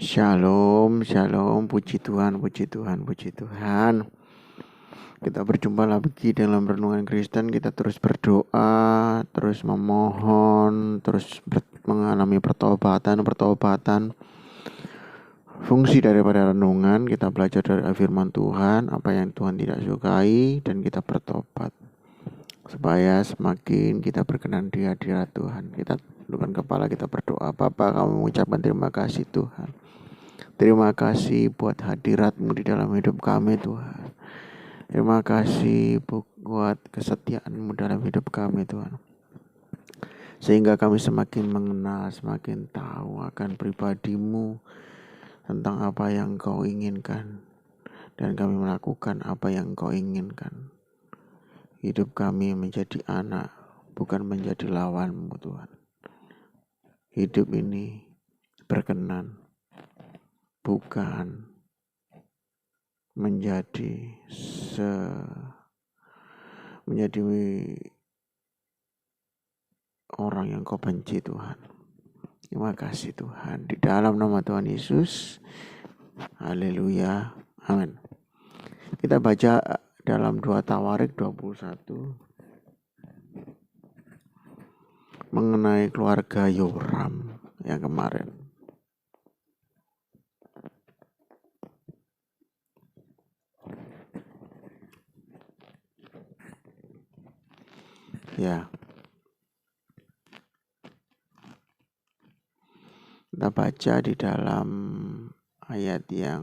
Shalom, shalom, puji Tuhan, puji Tuhan, puji Tuhan. Kita berjumpa lagi dalam renungan Kristen. Kita terus berdoa, terus memohon, terus mengalami pertobatan. Fungsi daripada renungan, kita belajar dari firman Tuhan, apa yang Tuhan tidak sukai, dan kita bertobat. Supaya semakin kita berkenan di hadirat Tuhan. Kita tundukkan kepala, kita berdoa. Bapa, kami mengucapkan terima kasih Tuhan. Terima kasih buat hadirat-Mu di dalam hidup kami Tuhan. Terima kasih buat kesetiaan-Mu dalam hidup kami Tuhan. Sehingga kami semakin mengenal, semakin tahu akan pribadi-Mu, tentang apa yang Engkau inginkan. Dan kami melakukan apa yang Engkau inginkan. Hidup kami menjadi anak, bukan menjadi lawan-Mu Tuhan. Hidup ini berkenan, bukan menjadi orang yang Kau benci Tuhan. Terima kasih Tuhan. Di dalam nama Tuhan Yesus. Haleluya. Amin. Kita baca dalam 2 Tawarik 21 mengenai keluarga Yoram yang kemarin. Ya. Kita baca di dalam ayat yang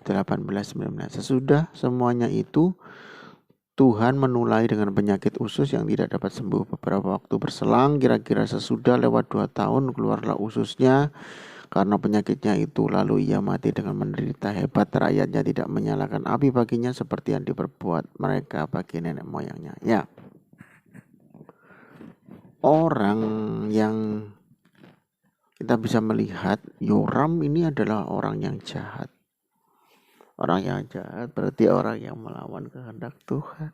18-19. Sesudah semuanya itu, Tuhan menulai dengan penyakit usus yang tidak dapat sembuh. Beberapa waktu berselang, kira-kira sesudah lewat 2 tahun, keluarlah ususnya karena penyakitnya itu. Lalu ia mati dengan menderita hebat. Rakyatnya tidak menyalakan api baginya seperti yang diperbuat mereka bagi nenek moyangnya. Ya, orang yang kita bisa melihat, Yoram ini adalah orang yang jahat. Orang yang jahat berarti orang yang melawan kehendak Tuhan.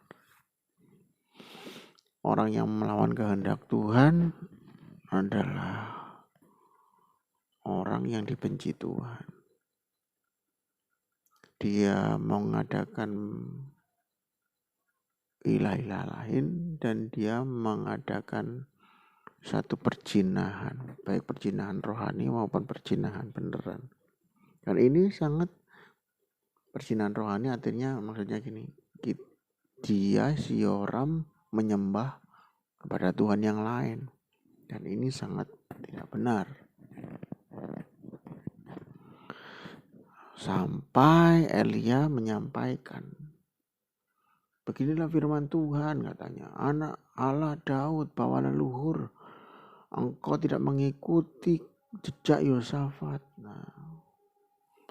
Orang yang melawan kehendak Tuhan adalah orang yang dibenci Tuhan. Dia mengadakan ilah-ilah lain dan dia mengadakan satu perjinahan, baik perjinahan rohani maupun perjinahan beneran. Dan ini sangat, perjinahan rohani artinya maksudnya gini, dia si Yoram menyembah kepada Tuhan yang lain, dan ini sangat tidak benar. Sampai Elia menyampaikan, beginilah firman Tuhan, katanya, anak Allah Daud, bapa leluhur, engkau tidak mengikuti jejak Yosafat. Nah,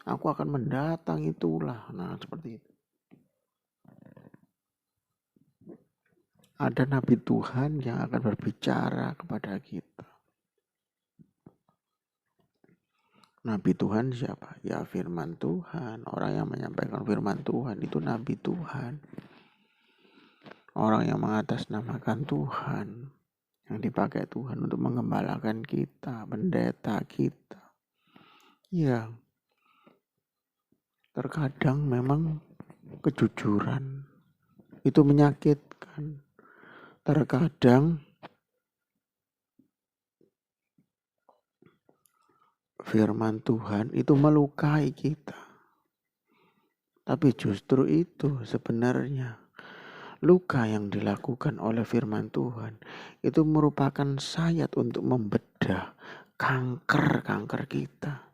aku akan mendatang itulah. Nah, seperti itu. Ada nabi Tuhan yang akan berbicara kepada kita. Nabi Tuhan siapa? Ya, firman Tuhan. Orang yang menyampaikan firman Tuhan itu nabi Tuhan. Orang yang mengatasnamakan Tuhan, yang dipakai Tuhan untuk mengembalakan kita, pendeta kita. Ya, terkadang memang kejujuran itu menyakitkan. Terkadang firman Tuhan itu melukai kita. Tapi justru itu sebenarnya luka yang dilakukan oleh firman Tuhan itu merupakan sayat untuk membedah kanker kita.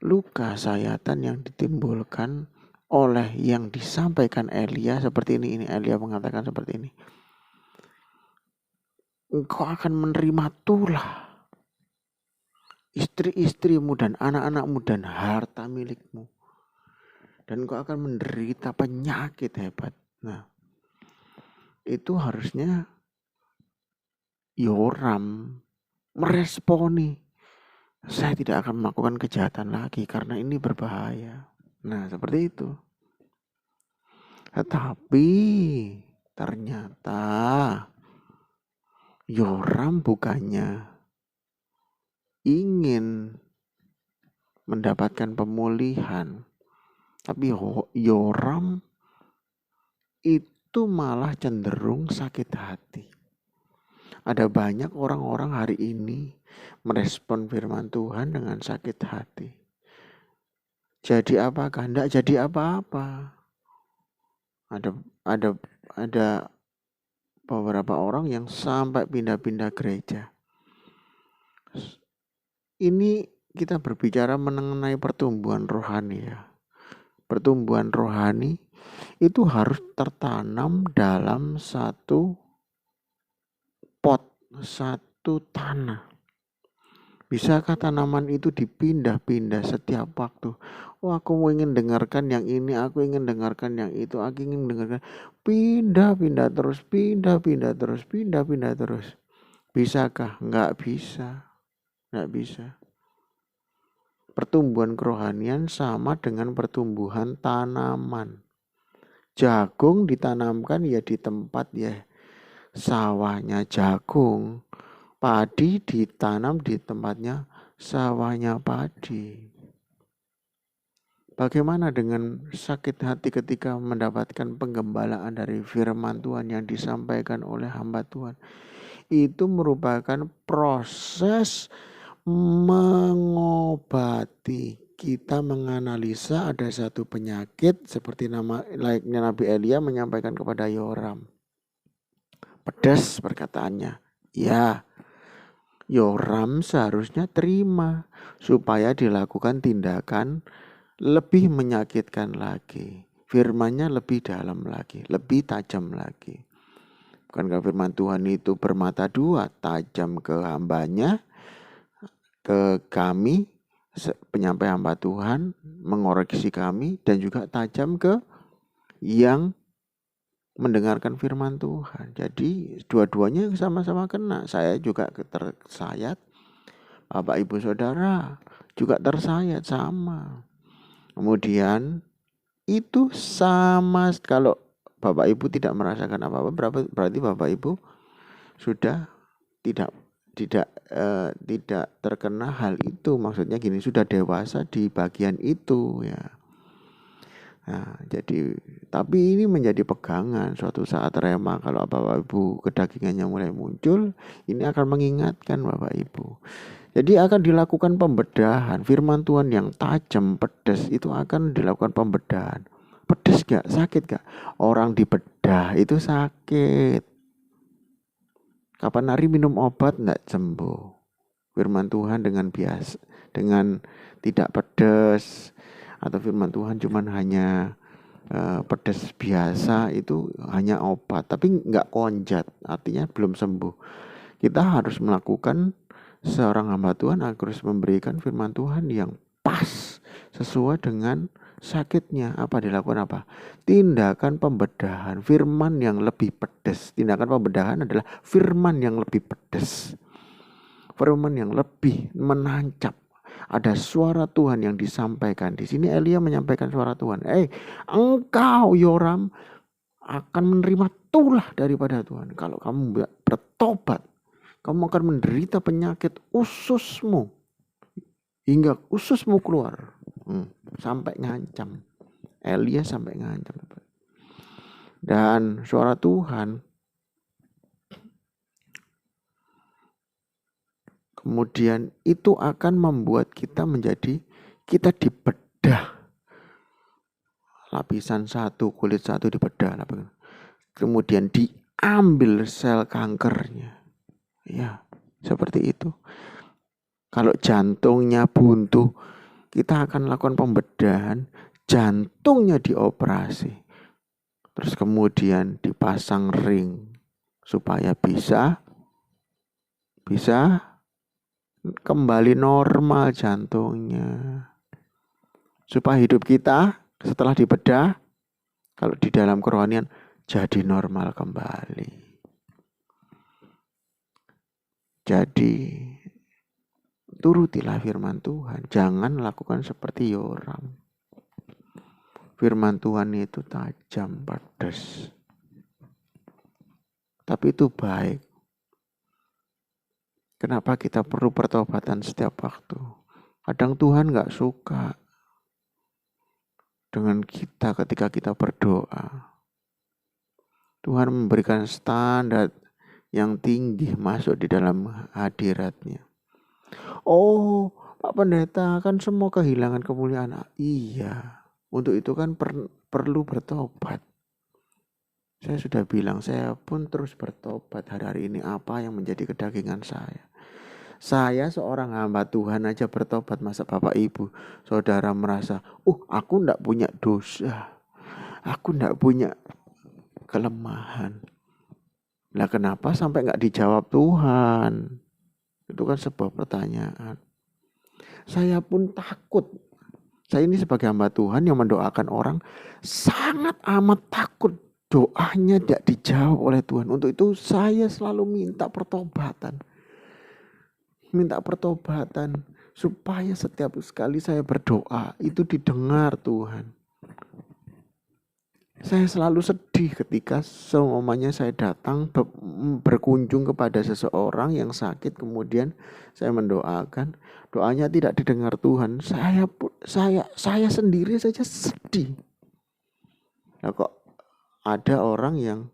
Luka sayatan yang ditimbulkan oleh yang disampaikan Elia seperti ini Elia mengatakan seperti ini. Engkau akan menerima tulah istri-istrimu dan anak-anakmu dan harta milikmu. Dan engkau akan menderita penyakit hebat. Nah, itu harusnya Yoram meresponi, saya tidak akan melakukan kejahatan lagi karena ini berbahaya. Nah, seperti itu. Tetapi ternyata Yoram bukannya ingin mendapatkan pemulihan, tapi Yoram itu malah cenderung sakit hati. Ada banyak orang-orang hari ini merespon firman Tuhan dengan sakit hati. Jadi apakah? Tidak jadi apa-apa. Ada beberapa orang yang sampai pindah-pindah gereja. Ini kita berbicara mengenai pertumbuhan rohani ya. Pertumbuhan rohani itu harus tertanam dalam satu pot, satu tanah. Bisakah tanaman itu dipindah-pindah setiap waktu? Oh, aku ingin dengarkan yang ini, aku ingin dengarkan yang itu, aku ingin dengarkan. Pindah-pindah terus, pindah-pindah terus, pindah-pindah terus. Bisakah? Enggak bisa. Enggak bisa. Pertumbuhan kerohanian sama dengan pertumbuhan tanaman. Jagung ditanamkan ya di tempat ya sawahnya jagung. Padi ditanam di tempatnya sawahnya padi. Bagaimana dengan sakit hati ketika mendapatkan penggembalaan dari firman Tuhan yang disampaikan oleh hamba Tuhan? Itu merupakan proses mengobati. Kita menganalisa ada satu penyakit seperti layaknya Nabi Elia menyampaikan kepada Yoram. Pedas perkataannya. Ya, Yoram seharusnya terima supaya dilakukan tindakan lebih menyakitkan lagi. Firman-Nya lebih dalam lagi, lebih tajam lagi. Bukankah firman Tuhan itu bermata dua, tajam ke hambanya, ke kami, penyampai hamba Tuhan, mengoreksi kami, dan juga tajam ke yang mendengarkan firman Tuhan. Jadi dua-duanya sama-sama kena. Saya juga tersayat, Bapak Ibu Saudara juga tersayat sama. Kemudian itu sama, kalau Bapak Ibu tidak merasakan apa-apa, berarti Bapak Ibu sudah tidak terkena hal itu. Maksudnya gini, sudah dewasa di bagian itu ya. Nah, jadi tapi ini menjadi pegangan suatu saat rema kalau Bapak Ibu kedagingannya mulai muncul, ini akan mengingatkan Bapak Ibu. Jadi akan dilakukan pembedahan. Firman Tuhan yang tajam, pedas itu akan dilakukan pembedahan. Pedas gak? Sakit gak? Orang dibedah itu sakit. Kapan hari minum obat gak sembuh. Firman Tuhan dengan biasa, dengan tidak pedas, atau firman Tuhan cuman hanya pedas biasa, itu hanya obat tapi nggak konjat, artinya belum sembuh. Kita harus melakukan, seorang hamba Tuhan harus memberikan firman Tuhan yang pas sesuai dengan sakitnya. Apa dilakukan? Apa? Tindakan pembedahan, firman yang lebih pedas. Tindakan pembedahan adalah firman yang lebih pedas, firman yang lebih menancap. Ada suara Tuhan yang disampaikan. Di sini Elia menyampaikan suara Tuhan. Engkau Yoram akan menerima tulah daripada Tuhan. Kalau kamu bertobat, kamu akan menderita penyakit ususmu hingga ususmu keluar. Sampai ngancam. Elia sampai ngancam. Dan suara Tuhan kemudian itu akan membuat kita dibedah. Lapisan satu, kulit satu dibedah. Kemudian diambil sel kankernya. Ya, seperti itu. Kalau jantungnya buntu, kita akan lakukan pembedahan, jantungnya dioperasi. Terus kemudian dipasang ring supaya bisa kembali normal jantungnya. Supaya hidup kita setelah dibedah, kalau di dalam kerohanian, jadi normal kembali. Jadi turutilah firman Tuhan. Jangan lakukan seperti Yoram. Firman Tuhan itu tajam, pedas. Tapi itu baik. Kenapa kita perlu pertobatan setiap waktu? Kadang Tuhan gak suka dengan kita ketika kita berdoa. Tuhan memberikan standar yang tinggi masuk di dalam hadiratnya. Oh, Pak Pendeta, kan semua kehilangan kemuliaan. Iya, untuk itu kan perlu bertobat. Saya sudah bilang, saya pun terus bertobat hari ini apa yang menjadi kedagingan saya. Saya seorang hamba Tuhan aja bertobat, masa Bapak Ibu, Saudara merasa, aku ndak punya dosa, aku ndak punya kelemahan. Lah kenapa sampai nggak dijawab Tuhan? Itu kan sebuah pertanyaan. Saya pun takut. Saya ini sebagai hamba Tuhan yang mendoakan orang, sangat amat takut doanya tidak dijawab oleh Tuhan. Untuk itu saya selalu minta pertobatan. Supaya setiap kali saya berdoa itu didengar Tuhan. Saya selalu sedih ketika semuanya saya datang berkunjung kepada seseorang yang sakit, kemudian saya mendoakan, doanya tidak didengar Tuhan. Saya sendiri saja sedih. Nah, kok ada orang yang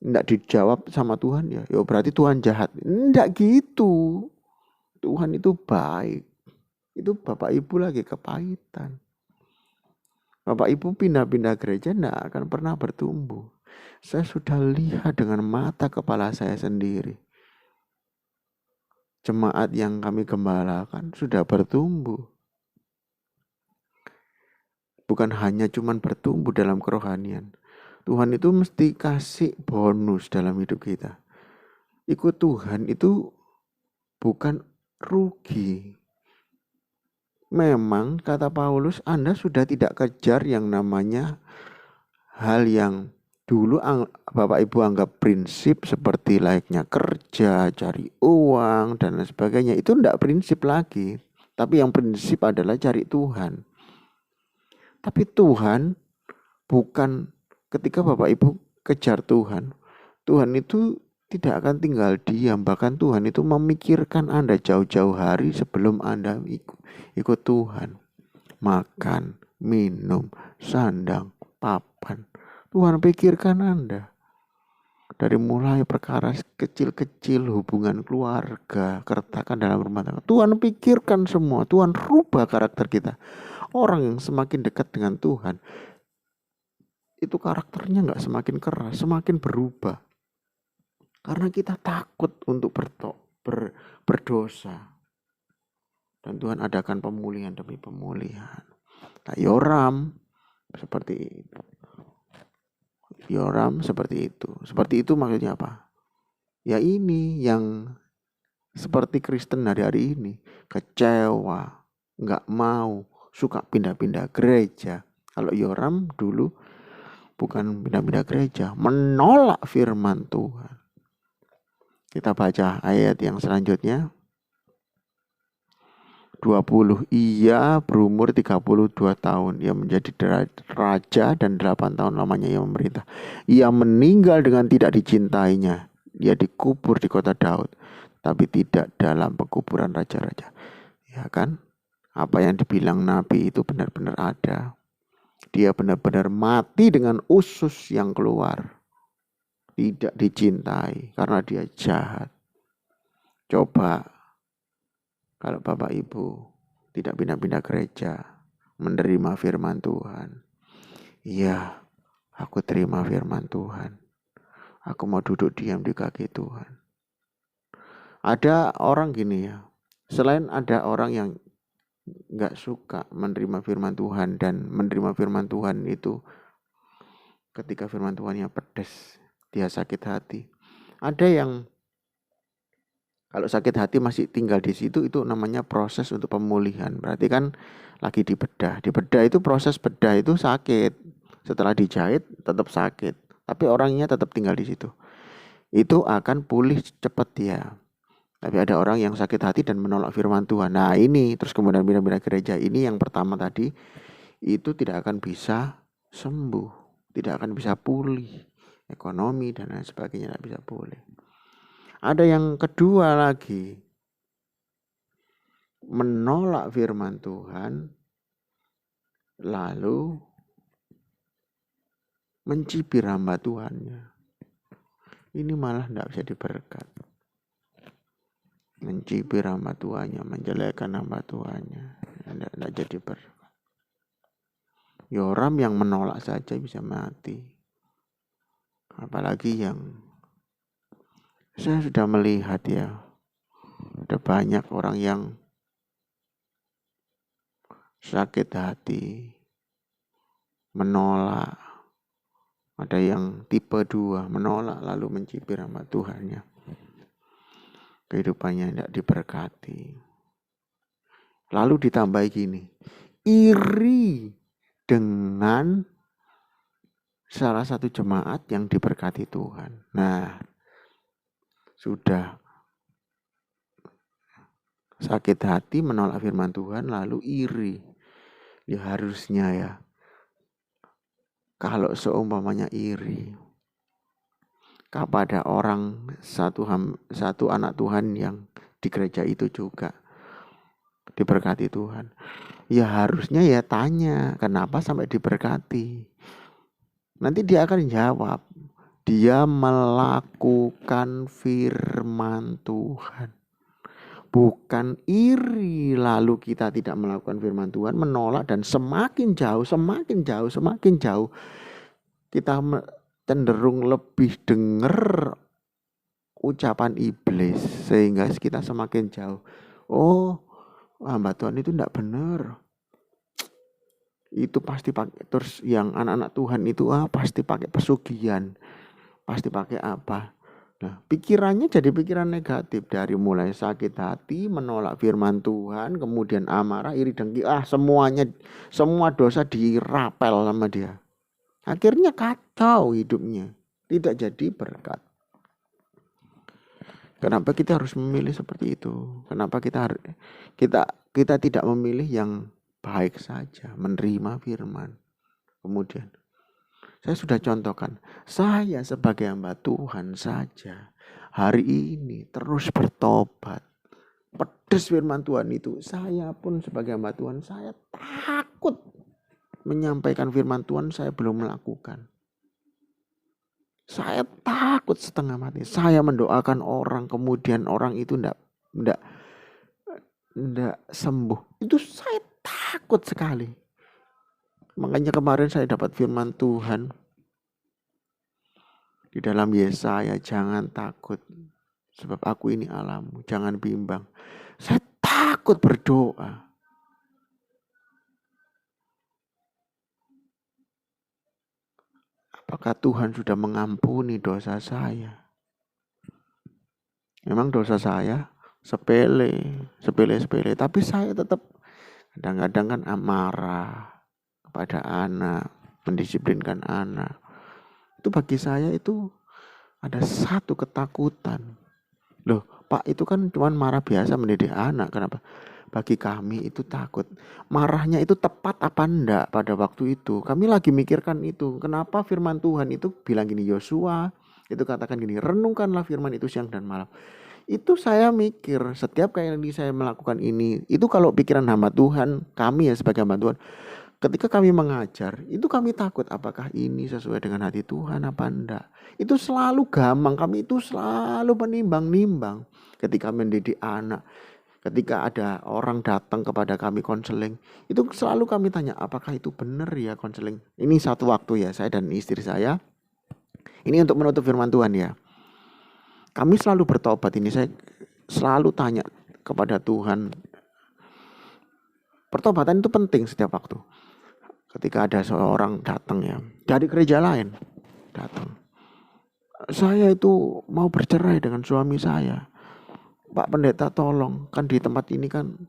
tidak dijawab sama Tuhan, ya berarti Tuhan jahat. Enggak gitu. Tuhan itu baik. Itu Bapak Ibu lagi kepahitan. Bapak Ibu pindah-pindah gereja tidak akan pernah bertumbuh. Saya sudah lihat dengan mata kepala saya sendiri. Jemaat yang kami gembalakan sudah bertumbuh. Bukan hanya cuman bertumbuh dalam kerohanian. Tuhan itu mesti kasih bonus dalam hidup kita. Ikut Tuhan itu bukan rugi. Memang kata Paulus, Anda sudah tidak kejar yang namanya hal yang dulu Bapak Ibu anggap prinsip seperti layaknya kerja, cari uang, dan lain sebagainya. Itu tidak prinsip lagi. Tapi yang prinsip adalah cari Tuhan. Tapi Tuhan bukan ketika Bapak Ibu kejar Tuhan. Tuhan itu tidak akan tinggal diam. Bahkan Tuhan itu memikirkan Anda jauh-jauh hari sebelum Anda ikut Tuhan. Makan, minum, sandang, papan. Tuhan pikirkan Anda. Dari mulai perkara kecil-kecil, hubungan keluarga, keretakan dalam rumah tangga. Tuhan pikirkan semua. Tuhan rubah karakter kita. Orang yang semakin dekat dengan Tuhan, itu karakternya gak semakin keras, semakin berubah. Karena kita takut untuk berdosa. Dan Tuhan adakan pemulihan demi pemulihan. Nah, Yoram seperti itu. Seperti itu maksudnya apa? Ya ini yang seperti Kristen hari-hari ini. Kecewa, gak mau, suka pindah-pindah gereja. Kalau Yoram dulu bukan pindah-pindah gereja, menolak firman Tuhan. Kita baca ayat yang selanjutnya. 20. Ia berumur 32 tahun. Ia menjadi raja dan 8 tahun lamanya ia memerintah. Ia meninggal dengan tidak dicintainya. Dia dikubur di kota Daud, tapi tidak dalam pekuburan raja-raja. Ya kan? Apa yang dibilang Nabi itu benar-benar ada. Dia benar-benar mati dengan usus yang keluar. Tidak dicintai karena dia jahat. Coba kalau Bapak Ibu tidak pindah-pindah gereja, menerima firman Tuhan. Iya, aku terima firman Tuhan. Aku mau duduk diam di kaki Tuhan. Ada orang gini ya, selain ada orang yang gak suka menerima firman Tuhan dan menerima firman Tuhan itu ketika firman Tuhannya pedas, dia sakit hati. Ada yang kalau sakit hati masih tinggal di situ, itu namanya proses untuk pemulihan. Berarti kan lagi dibedah. Dibedah itu proses bedah itu sakit. Setelah dijahit tetap sakit. Tapi orangnya tetap tinggal di situ. Itu akan pulih cepat dia. Tapi ada orang yang sakit hati dan menolak firman Tuhan. Nah ini, terus kemudian pindah-pindah gereja. Ini yang pertama tadi, itu tidak akan bisa sembuh. Tidak akan bisa pulih. Ekonomi dan lain sebagainya tidak bisa pulih. Ada yang kedua lagi, menolak firman Tuhan, lalu mencibir hamba Tuhannya. Ini malah tidak bisa diberkat. Mencibir hamba Tuhannya, menjelekkan hamba Tuhannya, tidak jadi berkat. Yoram yang menolak saja bisa mati. Apalagi yang saya sudah melihat ya, ada banyak orang yang sakit hati, menolak. Ada yang tipe 2, menolak lalu mencibir hamba Tuhannya. Kehidupannya tidak diberkati. Lalu ditambah gini, iri dengan salah satu jemaat yang diberkati Tuhan. Nah, sudah sakit hati menolak firman Tuhan lalu iri. Ya harusnya ya, kalau seumpamanya iri kepada orang satu anak Tuhan yang di gereja itu juga diberkati Tuhan, ya harusnya ya tanya kenapa sampai diberkati. Nanti dia akan jawab, dia melakukan firman Tuhan. Bukan iri lalu kita tidak melakukan firman Tuhan, menolak, dan semakin jauh kita cenderung lebih dengar ucapan iblis sehingga kita semakin jauh. Oh, hamba Tuhan itu tidak benar. Itu pasti pakai, terus yang anak-anak Tuhan itu pasti pakai pesugihan, pasti pakai apa. Nah, pikirannya jadi pikiran negatif, dari mulai sakit hati, menolak firman Tuhan, kemudian amarah, iri, dengki, semua dosa dirapel sama dia. Akhirnya kacau hidupnya, tidak jadi berkat. Kenapa kita harus memilih seperti itu? Kenapa kita tidak memilih yang baik saja, menerima firman. Kemudian saya sudah contohkan, saya sebagai hamba Tuhan saja hari ini terus bertobat. Pedes firman Tuhan itu, saya pun sebagai hamba Tuhan, saya takut menyampaikan firman Tuhan, saya belum melakukan. Saya takut setengah mati. Saya mendoakan orang, kemudian orang itu tidak sembuh. Itu saya takut sekali. Makanya kemarin saya dapat firman Tuhan di dalam Yesaya, jangan takut sebab aku ini Allahmu, jangan bimbang. Saya takut berdoa. Apakah Tuhan sudah mengampuni dosa saya? Memang dosa saya sepele, tapi saya tetap kadang-kadang kan amarah pada anak, mendisiplinkan anak. Itu bagi saya itu ada satu ketakutan. Loh, Pak, itu kan cuma marah biasa mendidik anak. Kenapa? Bagi kami itu takut. Marahnya itu tepat apa enggak pada waktu itu. Kami lagi mikirkan itu. Kenapa firman Tuhan itu bilang gini, Yosua itu katakan gini, renungkanlah firman itu siang dan malam. Itu saya mikir setiap kali saya melakukan ini, itu kalau pikiran hamba Tuhan, kami ya sebagai hamba Tuhan, ketika kami mengajar, itu kami takut apakah ini sesuai dengan hati Tuhan apa enggak. Itu selalu gampang, kami itu selalu menimbang-nimbang ketika mendidik anak. Ketika ada orang datang kepada kami konseling, itu selalu kami tanya, apakah itu benar ya konseling? Ini satu waktu ya, saya dan istri saya. Ini untuk menutup firman Tuhan ya. Kami selalu bertobat ini, saya selalu tanya kepada Tuhan. Pertobatan itu penting setiap waktu. Ketika ada seorang datang ya, dari gereja lain datang. Saya itu mau bercerai dengan suami saya. Pak Pendeta tolong, kan di tempat ini kan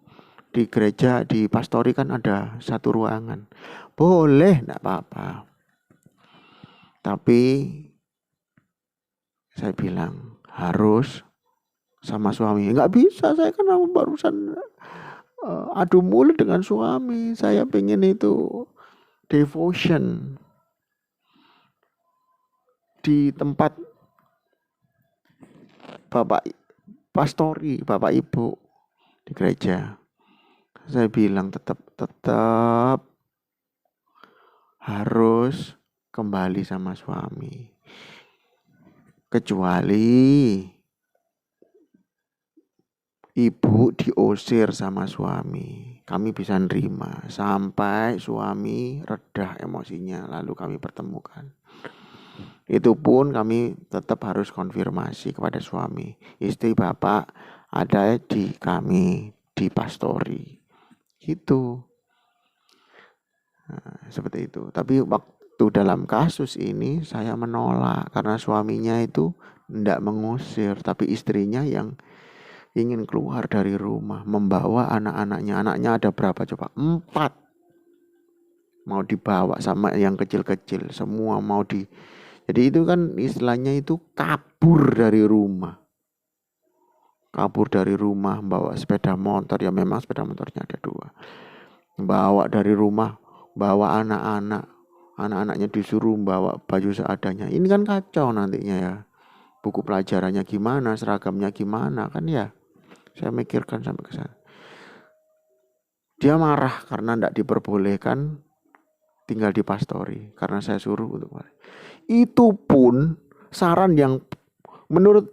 di gereja, di pastori kan ada satu ruangan. Boleh, enggak apa-apa. Tapi saya bilang harus sama suami. Enggak bisa, saya kan barusan adu mulut dengan suami. Saya pengen itu devotion di tempat bapak pastori, bapak ibu di gereja. Saya bilang tetap harus kembali sama suami. Kecuali ibu diusir sama suami, kami bisa nerima sampai suami redah emosinya, lalu kami pertemukan. Itu pun kami tetap harus konfirmasi kepada suami, istri bapak ada di kami, di pastori. Gitu. Nah, seperti itu. Tapi waktu dalam kasus ini saya menolak karena suaminya itu tidak mengusir, tapi istrinya yang ingin keluar dari rumah, membawa anak-anaknya. Anaknya ada berapa coba? 4. Mau dibawa sama yang kecil-kecil, semua mau di. Jadi itu kan istilahnya itu kabur dari rumah. Kabur dari rumah, bawa sepeda motor, ya memang sepeda motornya ada 2. Bawa dari rumah, bawa anak-anak. Anak-anaknya disuruh bawa baju seadanya. Ini kan kacau nantinya ya. Buku pelajarannya gimana, seragamnya gimana kan ya. Saya mikirkan sampai ke sana. Dia marah karena tidak diperbolehkan tinggal di pastori. Karena saya suruh untuk marah. Itu pun saran yang menurut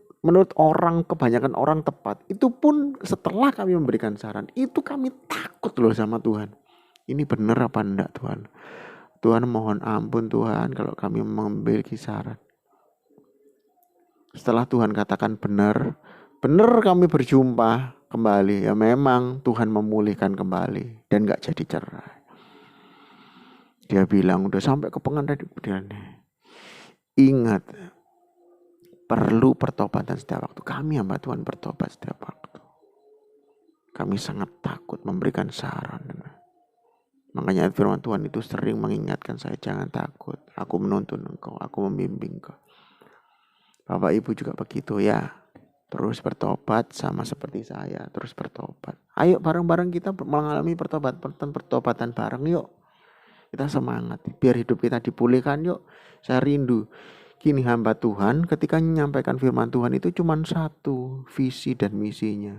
orang, kebanyakan orang tepat. Itu pun setelah kami memberikan saran. Itu kami takut loh sama Tuhan. Ini benar apa enggak Tuhan? Tuhan mohon ampun Tuhan kalau kami mengambil kisaran. Setelah Tuhan katakan benar kami berjumpa kembali. Ya memang Tuhan memulihkan kembali dan gak jadi cerai. Dia bilang udah sampai ke pengadilan. Ingat, perlu pertobatan setiap waktu. Kami hamba Tuhan bertobat setiap waktu. Kami sangat takut memberikan saran. Makanya firman Tuhan itu sering mengingatkan saya, jangan takut. Aku menuntun engkau, aku membimbing engkau. Bapak Ibu juga begitu ya. Terus bertobat sama seperti saya, terus bertobat. Ayo bareng-bareng kita mengalami pertobatan bareng yuk. Kita semangat, biar hidup kita dipulihkan yuk. Saya rindu. Kini hamba Tuhan ketika menyampaikan firman Tuhan itu cuma satu, visi dan misinya.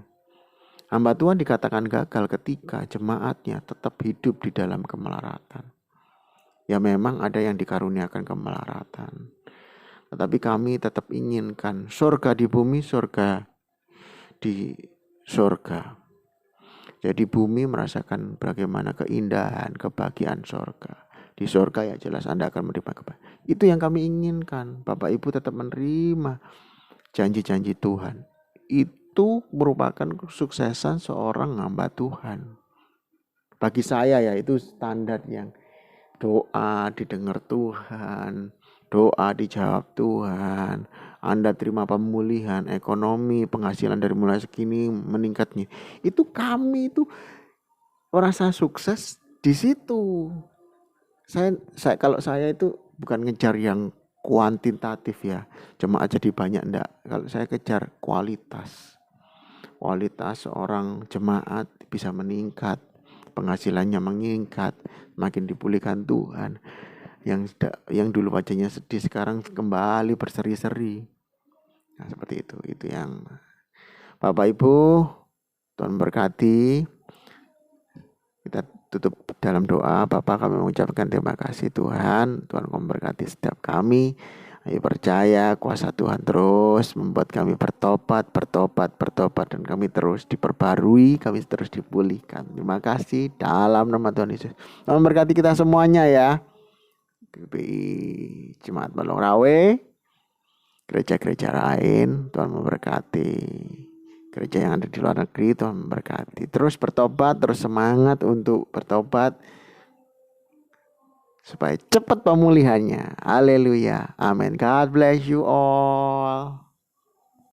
Hamba Tuhan dikatakan gagal ketika jemaatnya tetap hidup di dalam kemelaratan. Ya memang ada yang dikaruniakan kemelaratan. Tetapi kami tetap inginkan surga di bumi, surga di surga. Jadi bumi merasakan bagaimana keindahan, kebahagiaan surga. Di surga ya jelas Anda akan menerima kebahagiaan. Itu yang kami inginkan. Bapak Ibu tetap menerima janji-janji Tuhan. Itu merupakan kesuksesan seorang hamba Tuhan. Bagi saya ya itu standar yang doa didengar Tuhan, doa dijawab Tuhan, Anda terima pemulihan ekonomi, penghasilan dari mulai segini meningkatnya. Itu kami itu merasa sukses di situ. Kalau saya itu bukan ngejar yang kuantitatif ya, jemaat jadi banyak enggak. Kalau saya kejar kualitas seorang jemaat bisa meningkat, penghasilannya meningkat, makin dipulihkan Tuhan. Yang dulu wajahnya sedih sekarang kembali berseri-seri. Nah, seperti itu yang Bapak Ibu, Tuhan berkati. Kita tutup dalam doa. Bapak, kami mengucapkan terima kasih Tuhan. Tuhan memberkati setiap kami. Ayo percaya kuasa Tuhan terus membuat kami bertobat dan kami terus diperbarui, kami terus dipulihkan. Terima kasih dalam nama Tuhan Yesus. Tuhan memberkati kita semuanya ya. GPI Jemaat Balong Rawe, gereja-gereja lain, Tuhan memberkati. Gereja yang ada di luar negeri, Tuhan memberkati. Terus bertobat, terus semangat untuk bertobat supaya cepat pemulihannya. Haleluya. Amin. God bless you all.